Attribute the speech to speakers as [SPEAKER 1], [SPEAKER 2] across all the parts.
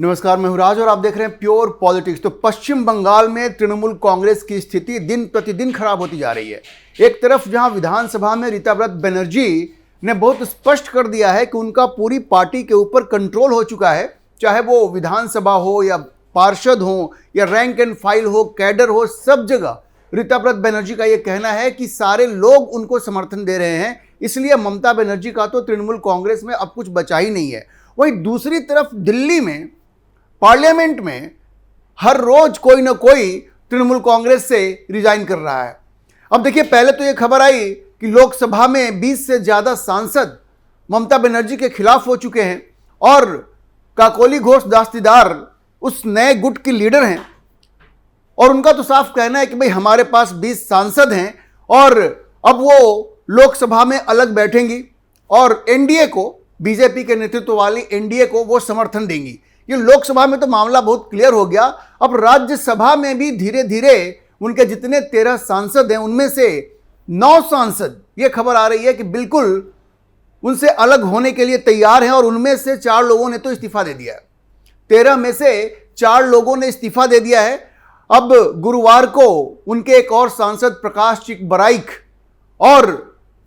[SPEAKER 1] नमस्कार, मैं हूं राज और आप देख रहे हैं प्योर पॉलिटिक्स। तो पश्चिम बंगाल में तृणमूल कांग्रेस की स्थिति दिन प्रतिदिन खराब होती जा रही है। एक तरफ जहां विधानसभा में रीता बनर्जी ने बहुत स्पष्ट कर दिया है कि उनका पूरी पार्टी के ऊपर कंट्रोल हो चुका है, चाहे वो विधानसभा हो या पार्षद हो या रैंक एंड फाइल हो, कैडर हो, सब जगह रीता बनर्जी का ये कहना है कि सारे लोग उनको समर्थन दे रहे हैं, इसलिए ममता बनर्जी का तो तृणमूल कांग्रेस में अब कुछ बचा ही नहीं है। वहीं दूसरी तरफ दिल्ली में पार्लियामेंट में हर रोज कोई ना कोई तृणमूल कांग्रेस से रिजाइन कर रहा है। अब देखिए, पहले तो ये खबर आई कि लोकसभा में 20 से ज्यादा सांसद ममता बनर्जी के खिलाफ हो चुके हैं और काकोली घोष दास्तीदार उस नए गुट की लीडर हैं और उनका तो साफ कहना है कि भाई हमारे पास 20 सांसद हैं और अब वो लोकसभा में अलग बैठेंगी और एनडीए को, बीजेपी के नेतृत्व वाली एनडीए को वो समर्थन देंगी। ये लोकसभा में तो मामला बहुत क्लियर हो गया। अब राज्यसभा में भी धीरे धीरे उनके जितने 13 सांसद हैं उनमें से 9 सांसद, ये खबर आ रही है कि बिल्कुल उनसे अलग होने के लिए तैयार हैं और उनमें से 4 लोगों ने तो इस्तीफा दे दिया है। 13 में से 4 लोगों ने इस्तीफा दे दिया है। अब गुरुवार को उनके एक और सांसद प्रकाश चिकबराइक और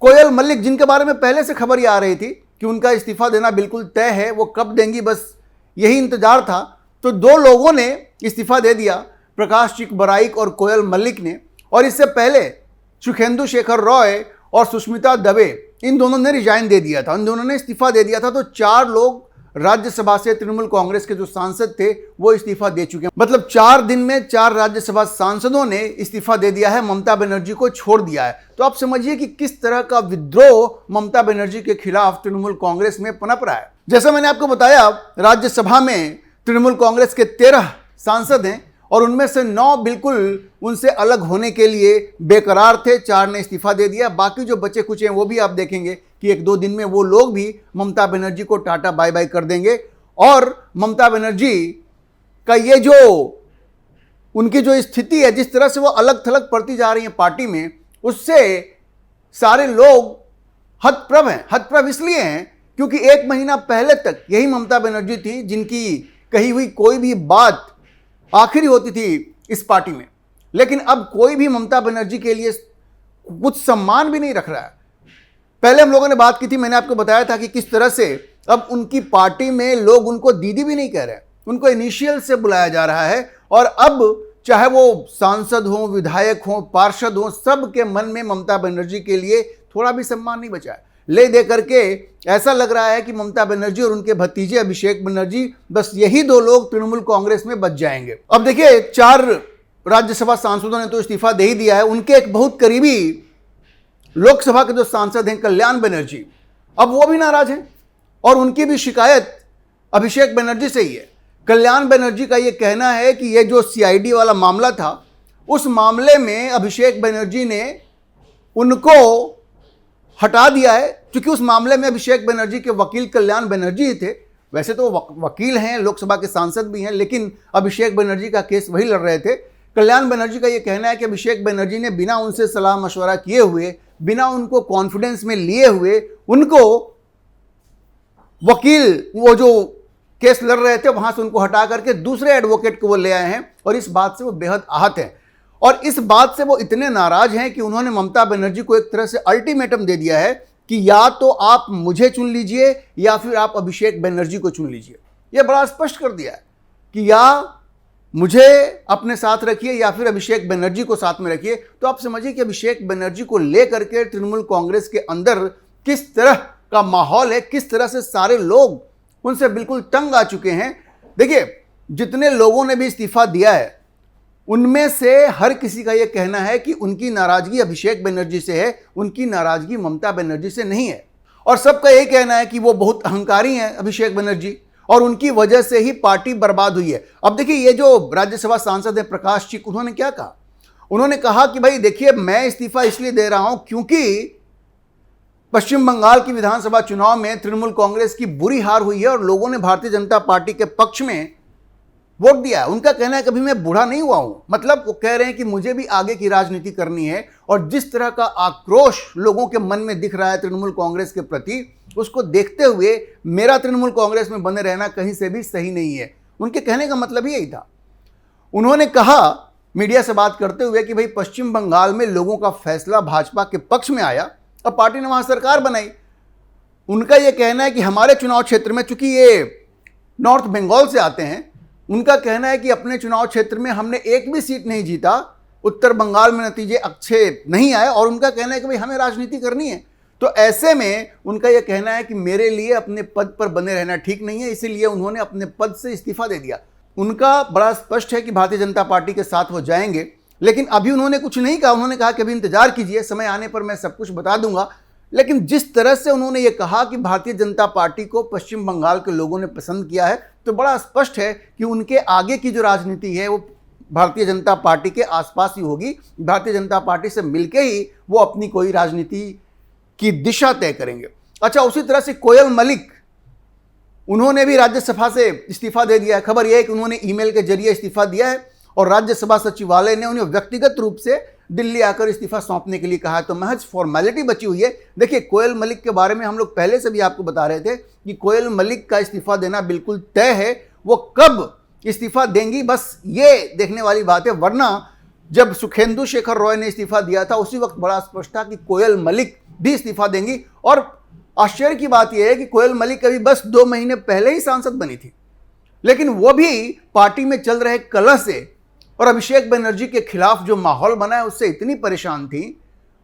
[SPEAKER 1] कोयल मल्लिक, जिनके बारे में पहले से खबर ही आ रही थी कि उनका इस्तीफा देना बिल्कुल तय है, वो कब देंगी बस यही इंतजार था, तो 2 लोगों ने इस्तीफा दे दिया, प्रकाश चिकबराइक और कोयल मल्लिक ने। और इससे पहले सुखेंदु शेखर रॉय और सुष्मिता दवे, इन दोनों ने रिजाइन दे दिया था, इन दोनों ने इस्तीफा दे दिया था। तो 4 लोग राज्यसभा से तृणमूल कांग्रेस के जो सांसद थे वो इस्तीफा दे चुके हैं। मतलब 4 दिन में 4 राज्यसभा सांसदों ने इस्तीफा दे दिया है, ममता बनर्जी को छोड़ दिया है। तो आप समझिए कि किस तरह का विद्रोह ममता बनर्जी के खिलाफ तृणमूल कांग्रेस में पनप रहा है। जैसा मैंने आपको बताया, राज्यसभा में तृणमूल कांग्रेस के 13 सांसद हैं और उनमें से 9 बिल्कुल उनसे अलग होने के लिए बेकरार थे, 4 ने इस्तीफा दे दिया। बाकी जो बचे कुछ हैं वो भी आप देखेंगे कि 1-2 दिन में वो लोग भी ममता बनर्जी को टाटा बाय बाय कर देंगे और ममता बनर्जी का ये जो उनकी जो स्थिति है, जिस तरह से वो अलग थलग पड़ती जा रही है पार्टी में, उससे सारे लोग हतप्रभ हैं। हतप्रभ इसलिए हैं क्योंकि 1 महीना पहले तक यही ममता बनर्जी थी जिनकी कही हुई कोई भी बात आखिरी होती थी इस पार्टी में, लेकिन अब कोई भी ममता बनर्जी के लिए कुछ सम्मान भी नहीं रख रहा है। पहले हम लोगों ने बात की थी, मैंने आपको बताया था कि किस तरह से अब उनकी पार्टी में लोग उनको दीदी भी नहीं कह रहे, उनको इनिशियल से बुलाया जा रहा है। और अब चाहे वो सांसद हो, विधायक हो, पार्षद हो, सब के मन में ममता बनर्जी के लिए थोड़ा भी सम्मान नहीं बचा है। ले दे करके ऐसा लग रहा है कि ममता बनर्जी और उनके भतीजे अभिषेक बनर्जी, बस यही 2 लोग तृणमूल कांग्रेस में बच जाएंगे। अब देखिए, 4 राज्यसभा सांसदों ने तो इस्तीफा दे ही दिया है। उनके एक बहुत करीबी लोकसभा के जो सांसद हैं कल्याण बनर्जी, अब वो भी नाराज हैं और उनकी भी शिकायत अभिषेक बनर्जी से ही है। कल्याण बनर्जी का ये कहना है कि ये जो सीआईडी वाला मामला था, उस मामले में अभिषेक बनर्जी ने उनको हटा दिया है, क्योंकि उस मामले में अभिषेक बनर्जी के वकील कल्याण बनर्जी ही थे। वैसे तो वकील हैं, लोकसभा के सांसद भी हैं, लेकिन अभिषेक बनर्जी का केस वही लड़ रहे थे। कल्याण बनर्जी का ये कहना है कि अभिषेक बनर्जी ने बिना उनसे सलाह मशवरा किए हुए, बिना उनको कॉन्फिडेंस में लिए हुए, उनको वकील, वो जो केस लड़ रहे थे वहां से उनको हटा करके दूसरे एडवोकेट को वो ले आए हैं और इस बात से वो बेहद आहत हैं। और इस बात से वो इतने नाराज हैं कि उन्होंने ममता बनर्जी को एक तरह से अल्टीमेटम दे दिया है कि या तो आप मुझे चुन लीजिए या फिर आप अभिषेक बनर्जी को चुन लीजिए। ये बड़ा स्पष्ट कर दिया है कि या मुझे अपने साथ रखिए या फिर अभिषेक बनर्जी को साथ में रखिए। तो आप समझिए कि अभिषेक बनर्जी को लेकर के तृणमूल कांग्रेस के अंदर किस तरह का माहौल है, किस तरह से सारे लोग उनसे बिल्कुल तंग आ चुके हैं। देखिए, जितने लोगों ने भी इस्तीफा दिया है उनमें से हर किसी का यह कहना है कि उनकी नाराजगी अभिषेक बनर्जी से है, उनकी नाराजगी ममता बनर्जी से नहीं है। और सबका यही कहना है कि वो बहुत अहंकारी हैं अभिषेक बनर्जी और उनकी वजह से ही पार्टी बर्बाद हुई है। अब देखिए, ये जो राज्यसभा सांसद हैं प्रकाश चिक, उन्होंने क्या कहा? उन्होंने कहा कि भाई देखिए, मैं इस्तीफा इसलिए दे रहा हूं क्योंकि पश्चिम बंगाल की विधानसभा चुनाव में तृणमूल कांग्रेस की बुरी हार हुई है और लोगों ने भारतीय जनता पार्टी के पक्ष में वोट दिया है। उनका कहना है कभी मैं बूढ़ा नहीं हुआ हूं, मतलब वो कह रहे हैं कि मुझे भी आगे की राजनीति करनी है। और जिस तरह का आक्रोश लोगों के मन में दिख रहा है तृणमूल कांग्रेस के प्रति, उसको देखते हुए मेरा तृणमूल कांग्रेस में बने रहना कहीं से भी सही नहीं है। उनके कहने का मतलब ही यही था। उन्होंने कहा मीडिया से बात करते हुए कि भाई पश्चिम बंगाल में लोगों का फैसला भाजपा के पक्ष में आया और पार्टी ने वहां सरकार बनाई। उनका यह कहना है कि हमारे चुनाव क्षेत्र में, चूंकि ये नॉर्थ बंगाल से आते हैं, उनका कहना है कि अपने चुनाव क्षेत्र में हमने एक भी सीट नहीं जीता, उत्तर बंगाल में नतीजे अच्छे नहीं आए, और उनका कहना है कि भाई हमें राजनीति करनी है। तो ऐसे में उनका यह कहना है कि मेरे लिए अपने पद पर बने रहना ठीक नहीं है, इसीलिए उन्होंने अपने पद से इस्तीफा दे दिया। उनका बड़ा स्पष्ट है कि भारतीय जनता पार्टी के साथ वो जाएंगे, लेकिन अभी उन्होंने कुछ नहीं कहा। उन्होंने कहा कि अभी इंतजार कीजिए, समय आने पर मैं सब कुछ बता दूंगा। लेकिन जिस तरह से उन्होंने ये कहा कि भारतीय जनता पार्टी को पश्चिम बंगाल के लोगों ने पसंद किया है, तो बड़ा स्पष्ट है कि उनके आगे की जो राजनीति है वो भारतीय जनता पार्टी के आसपास ही होगी। भारतीय जनता पार्टी से मिलके ही वो अपनी कोई राजनीति की दिशा तय करेंगे। अच्छा, उसी तरह से कोयल मलिक, उन्होंने भी राज्यसभा से इस्तीफा दे दिया है। खबर यह है कि उन्होंने ईमेल के जरिए इस्तीफा दिया है और राज्यसभा सचिवालय ने उन्हें व्यक्तिगत रूप से दिल्ली आकर इस्तीफा सौंपने के लिए कहा है। तो महज फॉर्मेलिटी बची हुई है। देखिए, कोयल मलिक के बारे में हम लोग पहले से भी आपको बता रहे थे कि कोयल मलिक का इस्तीफा देना बिल्कुल तय है। वो कब इस्तीफा देंगी, बस ये देखने वाली बात है। वरना जब सुखेंदु शेखर रॉय ने इस्तीफा दिया था, उसी वक्त बड़ा स्पष्ट था कि कोयल मलिक भी इस्तीफा देंगी। और आश्चर्य की बात यह है कि कोयल मलिक अभी बस 2 महीने पहले ही सांसद बनी थी, लेकिन वो भी पार्टी में चल रहे कलह से और अभिषेक बनर्जी के खिलाफ जो माहौल बना है उससे इतनी परेशान थी।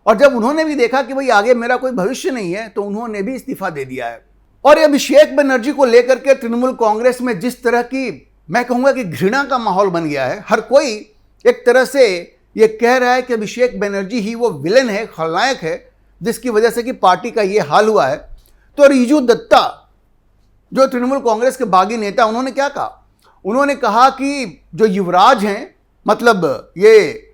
[SPEAKER 1] और जब उन्होंने भी देखा कि भाई आगे मेरा कोई भविष्य नहीं है, तो उन्होंने भी इस्तीफा दे दिया है। और ये अभिषेक बनर्जी को लेकर के तृणमूल कांग्रेस में जिस तरह की, मैं कहूंगा कि घृणा का माहौल बन गया है। हर कोई एक तरह से ये कह रहा है कि अभिषेक बनर्जी ही वो विलेन है, खलनायक है, जिसकी वजह से कि पार्टी का ये हाल हुआ है। तो रिजू दत्ता, जो तृणमूल कांग्रेस के बागी नेता, उन्होंने क्या कहा? उन्होंने कहा कि जो युवराज हैं, मतलब ये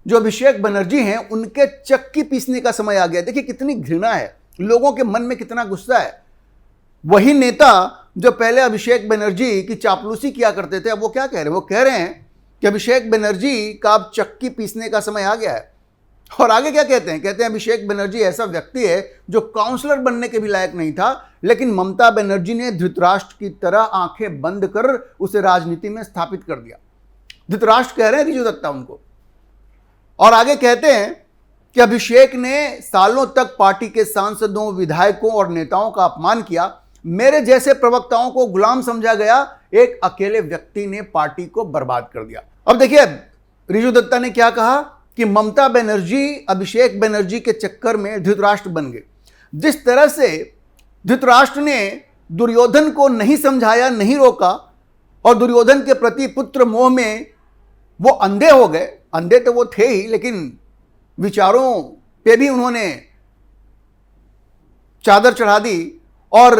[SPEAKER 1] जो अभिषेक बनर्जी हैं, उनके चक्की पीसने का समय आ गया। देखिए कितनी घृणा है, लोगों के मन में कितना गुस्सा है। वही नेता जो पहले अभिषेक बनर्जी की चापलूसी किया करते थे, अब वो क्या कह रहे हैं? वो कह रहे हैं कि अभिषेक बनर्जी का अब चक्की पीसने का समय आ गया है। और आगे क्या कहते हैं? कहते हैं अभिषेक बनर्जी ऐसा व्यक्ति है जो काउंसलर बनने के भी लायक नहीं था, लेकिन ममता बनर्जी ने धृतराष्ट्र की तरह आंखें बंद कर उसे राजनीति में स्थापित कर दिया। धृतराष्ट्र कह रहे हैं रिजू दत्ता उनको। और आगे कहते हैं कि अभिषेक ने सालों तक पार्टी के सांसदों, विधायकों और नेताओं का अपमान किया। मेरे जैसे प्रवक्ताओं को गुलाम समझा गया, एक अकेले व्यक्ति ने पार्टी को बर्बाद कर दिया। अब देखिए रिजू दत्ता ने क्या कहा कि ममता बनर्जी अभिषेक बनर्जी के चक्कर में धृतराष्ट्र बन गए। जिस तरह से धृतराष्ट्र ने दुर्योधन को नहीं समझाया, नहीं रोका, और दुर्योधन के प्रति पुत्र मोह में वो अंधे हो गए। अंधे तो वो थे ही, लेकिन विचारों पे भी उन्होंने चादर चढ़ा दी और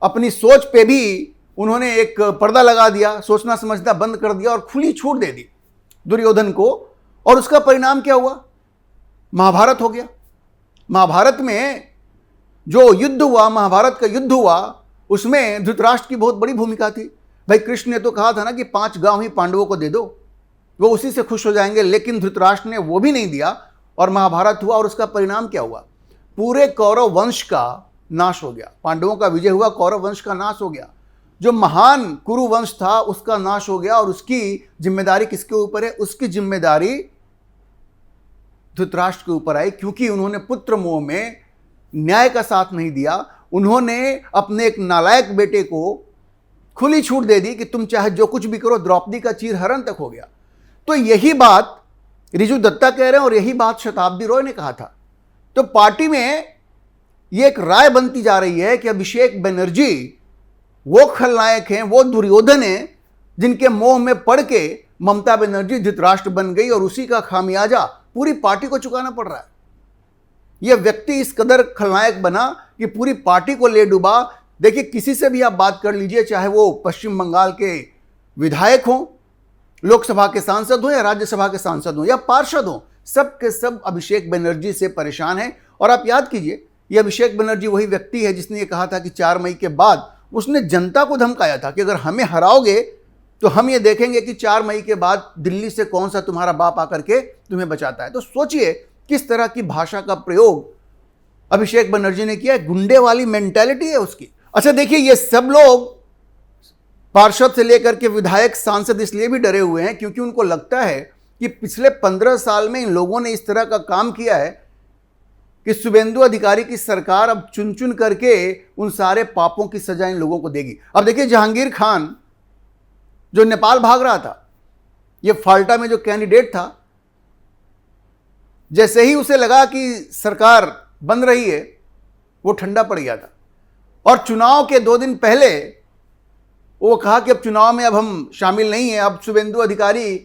[SPEAKER 1] अपनी सोच पे भी उन्होंने एक पर्दा लगा दिया, सोचना समझना बंद कर दिया और खुली छूट दे दी दुर्योधन को। और उसका परिणाम क्या हुआ? महाभारत हो गया। महाभारत में जो युद्ध हुआ, महाभारत का युद्ध हुआ, उसमें धृतराष्ट्र की बहुत बड़ी भूमिका थी। भाई कृष्ण ने तो कहा था ना कि 5 गांव ही पांडवों को दे दो, वो उसी से खुश हो जाएंगे, लेकिन धृतराष्ट्र ने वो भी नहीं दिया और महाभारत हुआ। और उसका परिणाम क्या हुआ? पूरे कौरव वंश का नाश हो गया। पांडवों का विजय हुआ, कौरव वंश का नाश हो गया। जो महान कुरु वंश था उसका नाश हो गया। और उसकी जिम्मेदारी किसके ऊपर है? उसकी जिम्मेदारी धृतराष्ट्र के ऊपर आई, क्योंकि उन्होंने पुत्र मोह में न्याय का साथ नहीं दिया। उन्होंने अपने एक नालायक बेटे को खुली छूट दे दी कि तुम चाहे जो कुछ भी करो। द्रौपदी का चीरहरण तक हो गया। तो यही बात रिजू दत्ता कह रहे हैं और यही बात शताब्दी रॉय ने कहा था। तो पार्टी में ये एक राय बनती जा रही है कि अभिषेक बनर्जी वो खलनायक हैं, वो दुर्योधन हैं, जिनके मोह में पड़ के ममता बनर्जी धृतराष्ट्र बन गई और उसी का खामियाजा पूरी पार्टी को चुकाना पड़ रहा है। यह व्यक्ति इस कदर खलनायक बना कि पूरी पार्टी को ले डूबा। देखिए किसी से भी आप बात कर लीजिए, चाहे वो पश्चिम बंगाल के विधायक हों, लोकसभा के सांसद हों या राज्यसभा के सांसद हों या पार्षद हों, सब के सब अभिषेक बनर्जी से परेशान हैं। और आप याद कीजिए, ये अभिषेक बनर्जी वही व्यक्ति है जिसने ये कहा था कि 4 मई के बाद उसने जनता को धमकाया था कि अगर हमें हराओगे तो हम ये देखेंगे कि 4 मई के बाद दिल्ली से कौन सा तुम्हारा बाप आकर के तुम्हें बचाता है। तो सोचिए किस तरह की भाषा का प्रयोग अभिषेक बनर्जी ने किया। गुंडे वाली मेंटालिटी है उसकी। अच्छा देखिए, ये सब लोग पार्षद से लेकर के विधायक, सांसद इसलिए भी डरे हुए हैं क्योंकि उनको लगता है कि पिछले 15 साल में इन लोगों ने इस तरह का काम किया है कि शुभेंदु अधिकारी की सरकार अब चुन चुन करके उन सारे पापों की सजा इन लोगों को देगी। अब देखिए, जहांगीर खान जो नेपाल भाग रहा था, ये फाल्टा में जो कैंडिडेट था, जैसे ही उसे लगा कि सरकार बन रही है, वो ठंडा पड़ गया था। और चुनाव के 2 दिन पहले वो कहा कि अब चुनाव में अब हम शामिल नहीं हैं। अब शुभेंदु अधिकारी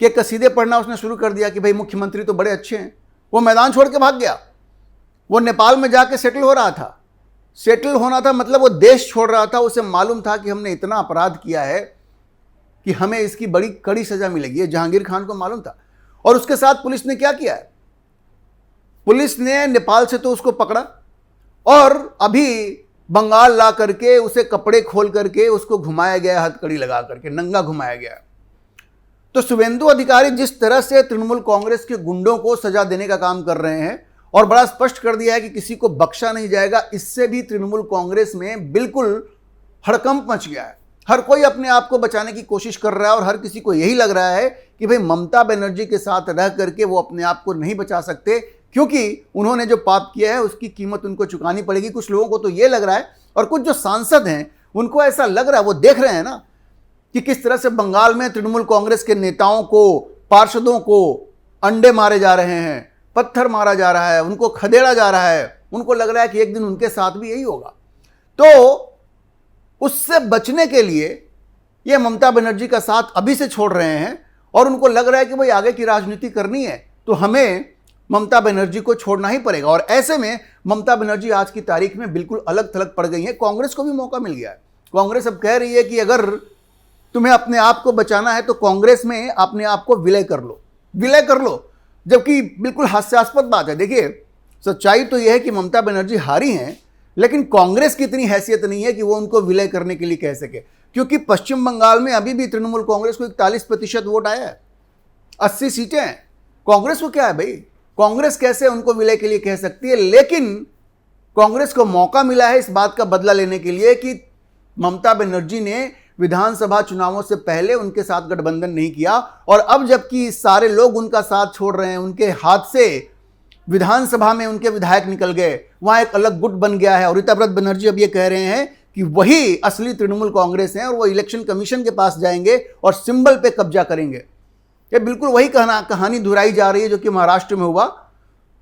[SPEAKER 1] के कसीदे पढ़ना उसने शुरू कर दिया कि भाई मुख्यमंत्री तो बड़े अच्छे हैं। वो मैदान छोड़ के भाग गया। वो नेपाल में जाके सेटल हो रहा था। सेटल होना था मतलब वो देश छोड़ रहा था। उसे मालूम था कि हमने इतना अपराध किया है कि हमें इसकी बड़ी कड़ी सजा मिलेगी। ये जहांगीर खान को मालूम था। और उसके साथ पुलिस ने क्या किया है? पुलिस ने नेपाल से तो उसको पकड़ा और अभी बंगाल ला करके उसे कपड़े खोल करके उसको घुमाया गया, हथकड़ी लगा करके नंगा घुमाया गया। तो शुभेंदु अधिकारी जिस तरह से तृणमूल कांग्रेस के गुंडों को सजा देने का काम कर रहे हैं और बड़ा स्पष्ट कर दिया है कि किसी को बख्शा नहीं जाएगा, इससे भी तृणमूल कांग्रेस में बिल्कुल हड़कंप मच गया है। हर कोई अपने आप को बचाने की कोशिश कर रहा है और हर किसी को यही लग रहा है कि भाई ममता बनर्जी के साथ रह करके वो अपने आप को नहीं बचा सकते, क्योंकि उन्होंने जो पाप किया है उसकी कीमत उनको चुकानी पड़ेगी। कुछ लोगों को तो ये लग रहा है और कुछ जो सांसद हैं उनको ऐसा लग रहा है, वो देख रहे हैं ना कि किस तरह से बंगाल में तृणमूल कांग्रेस के नेताओं को, पार्षदों को अंडे मारे जा रहे हैं, पत्थर मारा जा रहा है, उनको खदेड़ा जा रहा है। उनको लग रहा है कि एक दिन उनके साथ भी यही होगा। तो उससे बचने के लिए ये ममता बनर्जी का साथ अभी से छोड़ रहे हैं और उनको लग रहा है कि भाई आगे की राजनीति करनी है तो हमें ममता बनर्जी को छोड़ना ही पड़ेगा। और ऐसे में ममता बनर्जी आज की तारीख में बिल्कुल अलग थलग पड़ गई है। कांग्रेस को भी मौका मिल गया है। कांग्रेस अब कह रही है कि अगर तुम्हें अपने आप को बचाना है तो कांग्रेस में अपने आप को विलय कर लो, विलय कर लो। जबकि बिल्कुल हास्यास्पद बात है। देखिए, सच्चाई तो यह है कि ममता बनर्जी हारी हैं, लेकिन कांग्रेस की इतनी हैसियत नहीं है कि वो उनको विलय करने के लिए कह सके, क्योंकि पश्चिम बंगाल में अभी भी तृणमूल कांग्रेस को 41% वोट आया है, 80 सीटें हैं। कांग्रेस को क्या है भाई? कांग्रेस कैसे उनको विलय के लिए कह सकती है? लेकिन कांग्रेस को मौका मिला है इस बात का बदला लेने के लिए कि ममता बनर्जी ने विधानसभा चुनावों से पहले उनके साथ गठबंधन नहीं किया और अब जबकि सारे लोग उनका साथ छोड़ रहे हैं, उनके हाथ से विधानसभा में उनके विधायक निकल गए, वहां एक अलग गुट बन गया है। और रीताव्रत बनर्जी अब ये कह रहे हैं कि वही असली तृणमूल कांग्रेस है और वो इलेक्शन कमीशन के पास जाएंगे और सिंबल पे कब्जा करेंगे। ये बिल्कुल वही कहानी दोहराई जा रही है जो कि महाराष्ट्र में हुआ।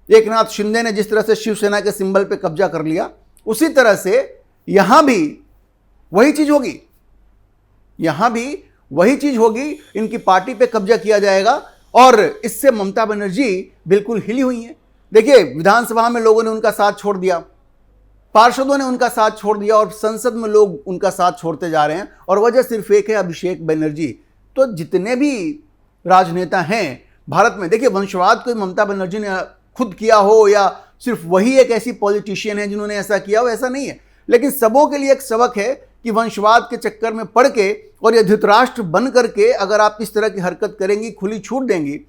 [SPEAKER 1] एकनाथ शिंदे ने जिस तरह से शिवसेना के सिंबल पे कब्जा कर लिया, उसी तरह से यहां भी वही चीज होगी। यहां भी वही चीज होगी, इनकी पार्टी पे कब्जा किया जाएगा और इससे ममता बनर्जी बिल्कुल हिली हुई हैं। देखिए, विधानसभा में लोगों ने उनका साथ छोड़ दिया, पार्षदों ने उनका साथ छोड़ दिया और संसद में लोग उनका साथ छोड़ते जा रहे हैं और वजह सिर्फ एक है, अभिषेक बनर्जी। तो जितने भी राजनेता हैं भारत में, देखिए, वंशवाद कोई ममता बनर्जी ने खुद किया हो या सिर्फ वही एक ऐसी पॉलिटिशियन है जिन्होंने ऐसा किया हो, ऐसा नहीं है। लेकिन सबों के लिए एक सबक है कि वंशवाद के चक्कर में पड़ के और ये धृतराष्ट्र बन करके अगर आप इस तरह की हरकत करेंगी, खुली छूट देंगी,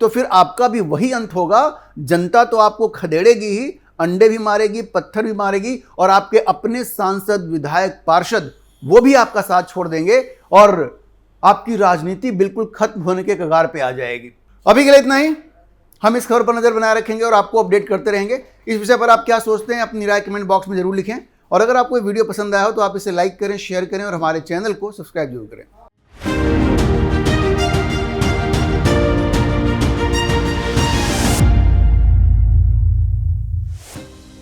[SPEAKER 1] तो फिर आपका भी वही अंत होगा। जनता तो आपको खदेड़ेगी ही, अंडे भी मारेगी, पत्थर भी मारेगी और आपके अपने सांसद, विधायक, पार्षद वो भी आपका साथ छोड़ देंगे और आपकी राजनीति बिल्कुल खत्म होने के कगार पे आ जाएगी। अभी के लिए इतना ही। हम इस खबर पर नजर बनाए रखेंगे और आपको अपडेट करते रहेंगे। इस विषय पर आप क्या सोचते हैं, अपनी राय कमेंट बॉक्स में जरूर लिखें और अगर आपको ये वीडियो पसंद आया हो तो आप इसे लाइक करें, शेयर करें और हमारे चैनल को सब्सक्राइब जरूर करें।